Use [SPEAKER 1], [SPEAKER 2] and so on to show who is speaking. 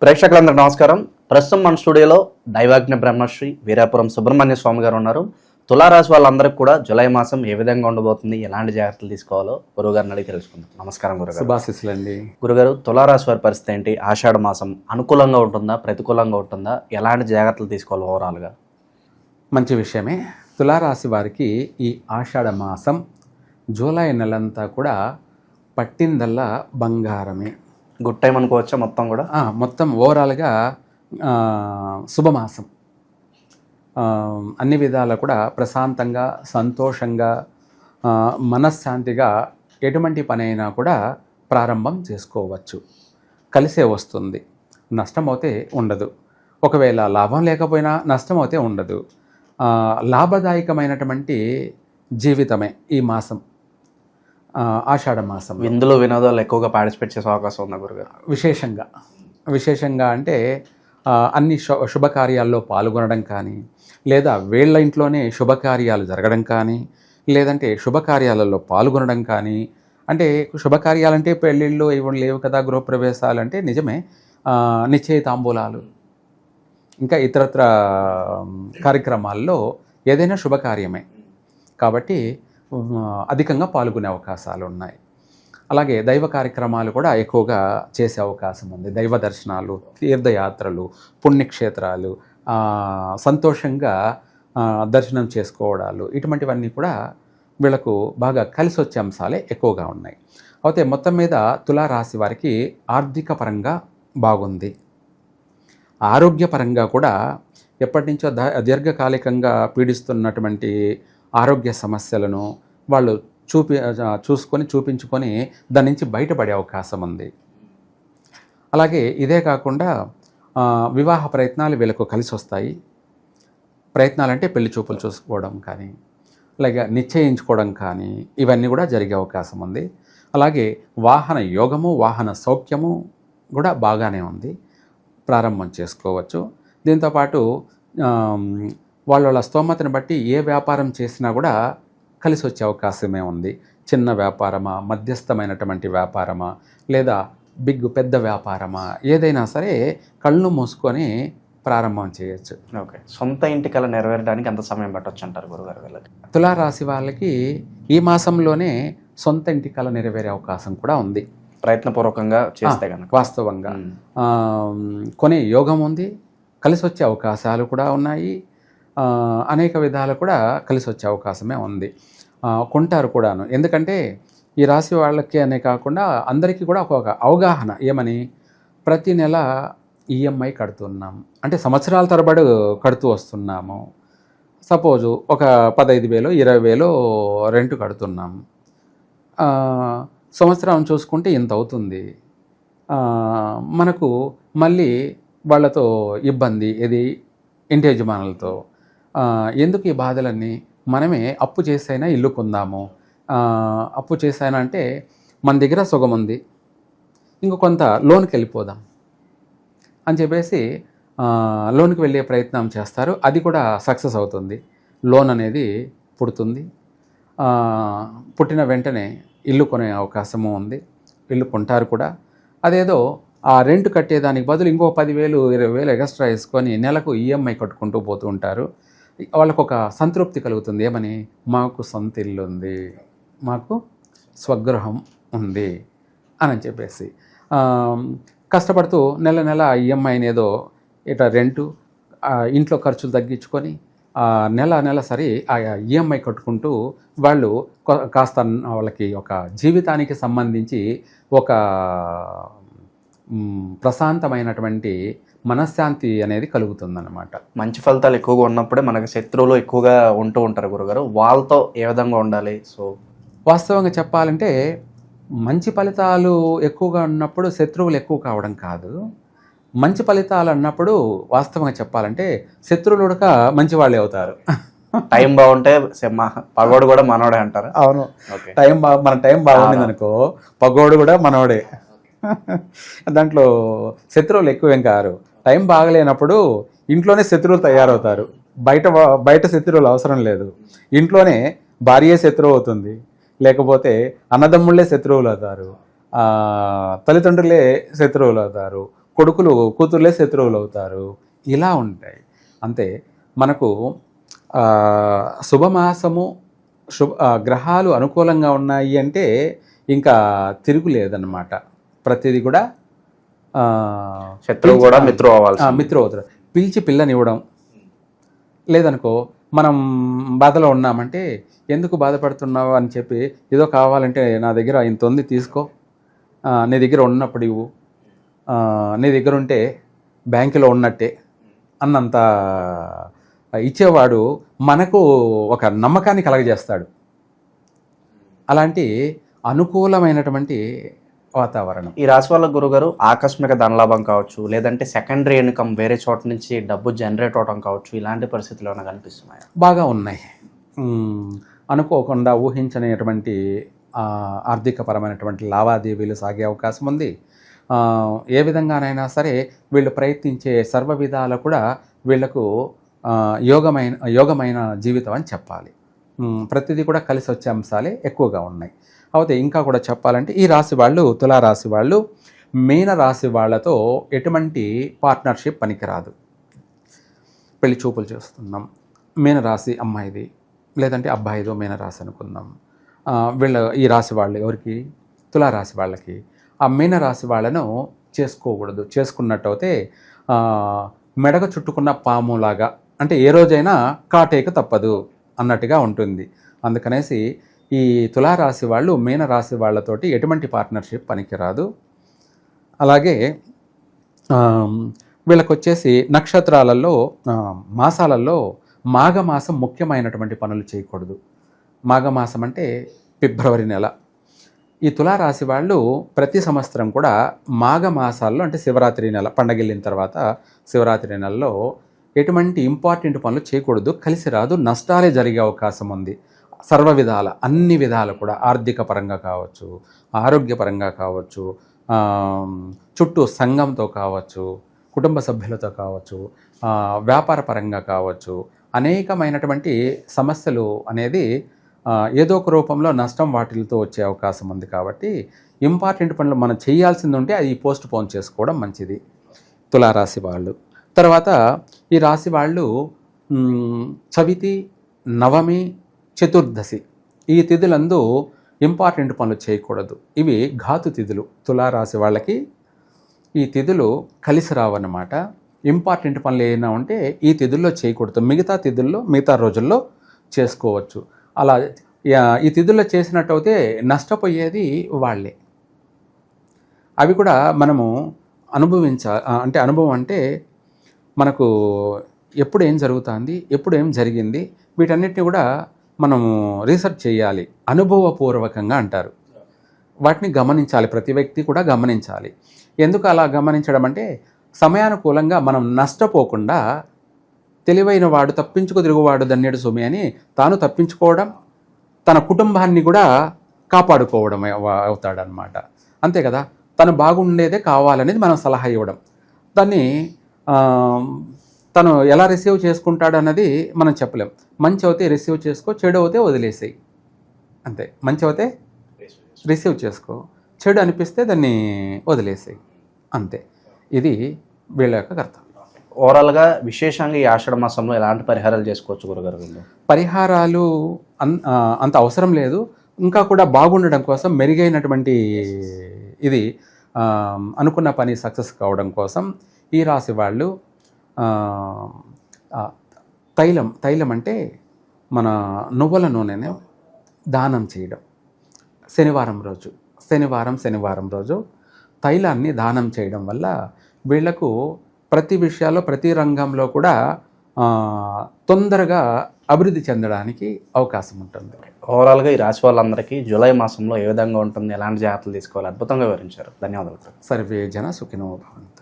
[SPEAKER 1] ప్రేక్షకులందరికీ నమస్కారం. ప్రస్తుతం మన స్టూడియోలో దైవాజ్ఞ బ్రహ్మశ్రీ వీరాపురం సుబ్రహ్మణ్య స్వామి గారు ఉన్నారు. తులారాశి వాళ్ళందరికీ కూడా జూలై మాసం ఏ విధంగా ఉండబోతుంది, ఎలాంటి జాగ్రత్తలు తీసుకోవాలో గురుగారిని అడిగి తెలుసుకుందాం. నమస్కారం గురుగారు.
[SPEAKER 2] శుభాశీస్సులండి.
[SPEAKER 1] గురుగారు, తులారాశి వారి పరిస్థితి ఏంటి? ఆషాఢ మాసం అనుకూలంగా ఉంటుందా, ప్రతికూలంగా ఉంటుందా? ఎలాంటి జాగ్రత్తలు తీసుకోవాలి ఓవరాల్గా?
[SPEAKER 2] మంచి విషయమే. తులారాశి వారికి ఈ ఆషాఢ మాసం జూలై నెలంతా కూడా పట్టిందల్లా బంగారమే.
[SPEAKER 1] గుడ్ టైం అనుకోవచ్చా మొత్తం కూడా?
[SPEAKER 2] మొత్తం ఓవరాల్గా శుభమాసం. అన్ని విధాలా కూడా ప్రశాంతంగా, సంతోషంగా, మనశ్శాంతిగా ఎటువంటి పని అయినా కూడా ప్రారంభం చేసుకోవచ్చు. కలిసే వస్తుంది. నష్టమవుతే ఉండదు. ఒకవేళ లాభం లేకపోయినా నష్టమవుతే ఉండదు. లాభదాయకమైనటువంటి జీవితమే ఈ మాసం, ఆషాఢ మాసం.
[SPEAKER 1] విందులు వినోదాలు ఎక్కువగా పార్టిసిపేట్ చేసే అవకాశం ఉందా గురుగారు?
[SPEAKER 2] విశేషంగా అంటే అన్ని శుభకార్యాల్లో పాల్గొనడం కానీ, లేదా వీళ్ళ ఇంట్లోనే శుభకార్యాలు జరగడం కానీ, లేదంటే శుభకార్యాలలో పాల్గొనడం కానీ. అంటే శుభకార్యాలంటే పెళ్ళిళ్ళు ఇవి లేవు కదా, గృహప్రవేశాలు అంటే నిజమే. నిశ్చయితాంబూలాలు, ఇంకా ఇతరత్ర కార్యక్రమాల్లో ఏదైనా శుభకార్యమే కాబట్టి అధికంగా పాల్గొనే అవకాశాలు ఉన్నాయి. అలాగే దైవ కార్యక్రమాలు కూడా ఎక్కువగా చేసే అవకాశం ఉంది. దైవ దర్శనాలు, తీర్థయాత్రలు, పుణ్యక్షేత్రాలు, సంతోషంగా దర్శనం చేసుకోవడాలు, ఇటువంటివన్నీ కూడా వీళ్ళకు బాగా కలిసి వచ్చే అంశాలే ఎక్కువగా ఉన్నాయి. అయితే మొత్తం మీద తులారాశి వారికి ఆర్థిక పరంగా బాగుంది. ఆరోగ్యపరంగా కూడా ఎప్పటి నుంచో దీర్ఘకాలికంగా పీడిస్తున్నటువంటి ఆరోగ్య సమస్యలను వాళ్ళు చూపించుకొని దాని నుంచి బయటపడే అవకాశం ఉంది. అలాగే ఇదే కాకుండా వివాహ ప్రయత్నాలు వీళ్ళకు కలిసి వస్తాయి. ప్రయత్నాలంటే పెళ్లి చూపులు చూసుకోవడం కానీ, అలాగే నిశ్చయించుకోవడం కానీ, ఇవన్నీ కూడా జరిగే అవకాశం ఉంది. అలాగే వాహన యోగము, వాహన సౌఖ్యము కూడా బాగానే ఉంది. ప్రారంభం చేసుకోవచ్చు. దీంతోపాటు వాళ్ళ స్తోమతను బట్టి ఏ వ్యాపారం చేసినా కూడా కలిసి వచ్చే అవకాశమే ఉంది. చిన్న వ్యాపారమా, మధ్యస్థమైనటువంటి వ్యాపారమా, లేదా పెద్ద వ్యాపారమా, ఏదైనా సరే కళ్ళు మూసుకొని ప్రారంభం చేయొచ్చు.
[SPEAKER 1] ఓకే. సొంత ఇంటి కల నెరవేరడానికి ఎంత సమయం పట్టవచ్చు అంటారు గురుగారు వీళ్ళకి?
[SPEAKER 2] తులారాశి వాళ్ళకి ఈ మాసంలోనే సొంత ఇంటి కల నెరవేరే అవకాశం కూడా ఉంది,
[SPEAKER 1] ప్రయత్నపూర్వకంగా చేస్తే కనుక.
[SPEAKER 2] వాస్తవంగా కొనే యోగం ఉంది. కలిసి వచ్చే అవకాశాలు కూడా ఉన్నాయి. అనేక విధాలు కూడా కలిసి వచ్చే అవకాశమే ఉంది. కొంటారు కూడాను. ఎందుకంటే ఈ రాశి వాళ్ళకి అనే కాకుండా అందరికీ కూడా ఒక అవగాహన ఏమని, ప్రతి నెల ఈఎంఐ కడుతున్నాం అంటే సంవత్సరాల తరబడి కడుతూ వస్తున్నాము. సపోజు ఒక 15,000 20,000 రెంట్ కడుతున్నాం. సంవత్సరం చూసుకుంటే ఇంత అవుతుంది. మనకు మళ్ళీ వాళ్ళతో ఇబ్బంది, ఇది ఇంటి యజమానులతో. ఎందుకు ఈ బాధలన్నీ? మనమే అప్పు చేసైనా ఇల్లు కొందాము. అప్పు చేసైనా అంటే మన దగ్గర సుగం ఉంది, ఇంకో కొంత లోన్కి వెళ్ళిపోదాం అని చెప్పేసి లోన్కి వెళ్ళే ప్రయత్నం చేస్తారు. అది కూడా సక్సెస్ అవుతుంది. లోన్ అనేది పుడుతుంది. పుట్టిన వెంటనే ఇల్లు కొనే అవకాశము ఉంది. ఇల్లు కొంటారు కూడా. అదేదో ఆ రెంట్ కట్టేదానికి బదులు ఇంకో 10,000 20,000 ఎక్స్ట్రా వేసుకొని నెలకు ఈఎంఐ కట్టుకుంటూ పోతూ ఉంటారు. వాళ్ళకు ఒక సంతృప్తి కలుగుతుంది. ఏమని, మాకు సొంత ఇల్లు ఉంది, మాకు స్వగృహం ఉంది అని చెప్పేసి కష్టపడుతూ నెల ఈఎంఐ ఏదో ఇట్లా రెంటు, ఇంట్లో ఖర్చులు తగ్గించుకొని నెల సరి ఆ ఈఎంఐ కట్టుకుంటూ వాళ్ళు కాస్త వాళ్ళకి ఒక జీవితానికి సంబంధించి ఒక ప్రశాంతమైనటువంటి మనశ్శాంతి అనేది కలుగుతుందన్నమాట.
[SPEAKER 1] మంచి ఫలితాలు ఎక్కువగా ఉన్నప్పుడే మనకు శత్రువులు ఎక్కువగా ఉంటూ ఉంటారు గురుగారు. వాళ్ళతో ఏ విధంగా ఉండాలి? సో
[SPEAKER 2] వాస్తవంగా చెప్పాలంటే మంచి ఫలితాలు ఎక్కువగా ఉన్నప్పుడు శత్రువులు ఎక్కువ కావడం కాదు. మంచి ఫలితాలు అన్నప్పుడు వాస్తవంగా చెప్పాలంటే శత్రువులు కూడా మంచి వాళ్ళే అవుతారు.
[SPEAKER 1] టైం బాగుంటే పగోడు కూడా మనోడే అంటారు.
[SPEAKER 2] అవును. మన టైం బాగుండింది అనుకో, పగోడు కూడా మనోడే. దాంట్లో శత్రువులు ఎక్కువేం కారు. టైం బాగలేనప్పుడు ఇంట్లోనే శత్రువులు తయారవుతారు. బయట శత్రువులు అవసరం లేదు. ఇంట్లోనే భార్యే శత్రువు అవుతుంది, లేకపోతే అన్నదమ్ముళ్ళే శత్రువులు అవుతారు, తల్లిదండ్రులే శత్రువులు అవుతారు, కూతుర్లే శత్రువులు అవుతారు. ఇలా ఉంటాయి. అంతే మనకు శుభమాసము గ్రహాలు అనుకూలంగా ఉన్నాయి అంటే ఇంకా తిరుగులేదన్నమాట. ప్రతిదీ కూడా
[SPEAKER 1] శత్రువు కూడా మిత్రువు అవ్వాలి.
[SPEAKER 2] మిత్రువు అవుతారు. పిలిచి పిల్లనివ్వడం. లేదనుకో మనం బాధలో ఉన్నామంటే ఎందుకు బాధపడుతున్నావు అని చెప్పి ఏదో కావాలంటే నా దగ్గర ఇంత ఉంది తీసుకో, నీ దగ్గర ఉన్నప్పుడు ఇవ్వు, నీ దగ్గర ఉంటే బ్యాంకులో ఉన్నట్టే అన్నంత ఇచ్చేవాడు మనకు ఒక నమ్మకాన్ని కలగజేస్తాడు. అలాంటి అనుకూలమైనటువంటి వాతావరణం.
[SPEAKER 1] ఈ రాశి వాళ్ళ గురుగారు ఆకస్మిక ధనలాభం కావచ్చు, లేదంటే సెకండరీ ఇన్కమ్ వేరే చోట నుంచి డబ్బు జనరేట్ అవడం కావచ్చు, ఇలాంటి పరిస్థితులు ఏమైనా కనిపిస్తున్నాయి?
[SPEAKER 2] బాగా ఉన్నాయి. అనుకోకుండా ఊహించనేటువంటి ఆర్థికపరమైనటువంటి లావాదేవీలు సాగే అవకాశం ఉంది. ఏ విధంగానైనా సరే వీళ్ళు ప్రయత్నించే సర్వ విధాలు కూడా వీళ్లకు యోగమైన జీవితం అని చెప్పాలి. ప్రతిదీ కూడా కలిసి వచ్చే అంశాలే ఎక్కువగా ఉన్నాయి. అయితే ఇంకా కూడా చెప్పాలంటే ఈ రాశి వాళ్ళు, తులారాశి వాళ్ళు, మీన రాశి వాళ్ళతో ఎటువంటి పార్ట్నర్షిప్ పనికిరాదు. పెళ్లి చూపులు చేస్తున్నాం, మీనరాశి అమ్మాయిది లేదంటే అబ్బాయిదో మీనరాశి అనుకుందాం. ఈ రాశి వాళ్ళు ఎవరికి? తులారాశి వాళ్ళకి. ఆ మీనరాశి వాళ్ళను చేసుకోకూడదు. చేసుకున్నట్టయితే మెడగ చుట్టుకున్న పాములాగా, అంటే ఏ రోజైనా కాటేక తప్పదు అన్నట్టుగా ఉంటుంది. అందుకనేసి ఈ తులారాశి వాళ్ళు మీనరాశి వాళ్ళతోటి ఎటువంటి పార్ట్నర్షిప్ పనికిరాదు. అలాగే వీళ్ళకి వచ్చేసి నక్షత్రాలలో మాసాలలో మాఘమాసం ముఖ్యమైనటువంటి పనులు చేయకూడదు. మాఘమాసం అంటే ఫిబ్రవరి నెల. ఈ తులారాశి వాళ్ళు ప్రతి సంవత్సరం కూడా మాఘమాసాల్లో, అంటే శివరాత్రి నెల పండగెళ్ళిన తర్వాత శివరాత్రి నెలలో ఎటువంటి ఇంపార్టెంట్ పనులు చేయకూడదు. కలిసి రాదు, నష్టాలే జరిగే అవకాశం ఉంది. సర్వ విధాల, అన్ని విధాలు కూడా, ఆర్థిక పరంగా కావచ్చు, ఆరోగ్యపరంగా కావచ్చు, చుట్టూ సంఘంతో కావచ్చు, కుటుంబ సభ్యులతో కావచ్చు, వ్యాపార పరంగా కావచ్చు, అనేకమైనటువంటి సమస్యలు అనేది ఏదో ఒక రూపంలో నష్టం వాటిలతో వచ్చే అవకాశం ఉంది. కాబట్టి ఇంపార్టెంట్ పనులు మనం చేయాల్సింది ఉంటే అది పోస్ట్ పోన్ చేసుకోవడం మంచిది తులారాశి వాళ్ళు. తర్వాత ఈ రాశి వాళ్ళు చవితి, నవమి, చతుర్దశి ఈ తిథులందు ఇంపార్టెంట్ పనులు చేయకూడదు. ఇవి ఘాతు తిథులు. తులారాశి వాళ్ళకి ఈ తిథులు కలిసి రావన్నమాట. ఇంపార్టెంట్ పనులు ఏమైనా ఉంటే ఈ తిథుల్లో చేయకూడదు. మిగతా తిథుల్లో, మిగతా రోజుల్లో చేసుకోవచ్చు. అలా ఈ తిథుల్లో చేసినట్టయితే నష్టపోయేది వాళ్ళే. అవి కూడా మనము అంటే అనుభవం అంటే మనకు ఎప్పుడు ఏం జరుగుతుంది, ఎప్పుడు ఏం జరిగింది, వీటన్నిటిని కూడా మనము రీసెర్చ్ చేయాలి. అనుభవపూర్వకంగా అంటారు. వాటిని గమనించాలి, ప్రతి వ్యక్తి కూడా గమనించాలి. ఎందుకు అలా గమనించడం అంటే సమయానుకూలంగా మనం నష్టపోకుండా, తెలివైన వాడు తప్పించుకు తిరుగువాడు ధన్యుడు సుమి అని తాను తప్పించుకోవడం, తన కుటుంబాన్ని కూడా కాపాడుకోవడం అవుతాడనమాట. అంతే కదా, తను బాగుండేదే కావాలనేది మనం సలహా ఇవ్వడం. దాన్ని తను ఎలా రిసీవ్ చేసుకుంటాడు అన్నది మనం చెప్పలేం. మంచి అయితే రిసీవ్ చేసుకో, చెడు అయితే వదిలేసేయి. అంతే. మంచి అయితే రిసీవ్ చేసుకో, చెడు అనిపిస్తే దాన్ని వదిలేసేయి. అంతే. ఇది వీళ్ళ యొక్క కర్తవ్యం.
[SPEAKER 1] ఓవరాల్గా విశేషంగా ఈ ఆషాఢ మాసంలో ఎలాంటి పరిహారాలు చేసుకోవచ్చు గురుగారు?
[SPEAKER 2] పరిహారాలు అంత అవసరం లేదు. ఇంకా కూడా బాగుండడం కోసం, మెరుగైనటువంటి ఇది అనుకున్న పని సక్సెస్ కావడం కోసం ఈ రాశి వాళ్ళు తైలం అంటే మన నువ్వుల నూనెని దానం చేయడం. శనివారం రోజు తైలాన్ని దానం చేయడం వల్ల వీళ్లకు ప్రతి విషయాల్లో, ప్రతి రంగంలో కూడా తొందరగా అభివృద్ధి చెందడానికి అవకాశం ఉంటుంది.
[SPEAKER 1] ఓవరాల్గా ఈ రాశి వాళ్ళందరికీ జూలై మాసంలో ఏ విధంగా ఉంటుంది, ఎలాంటి జాగ్రత్తలు తీసుకోవాలి, అద్భుతంగా వివరించారు. ధన్యవాదాలు.
[SPEAKER 2] సర్వే జన సుఖినో భవంతు.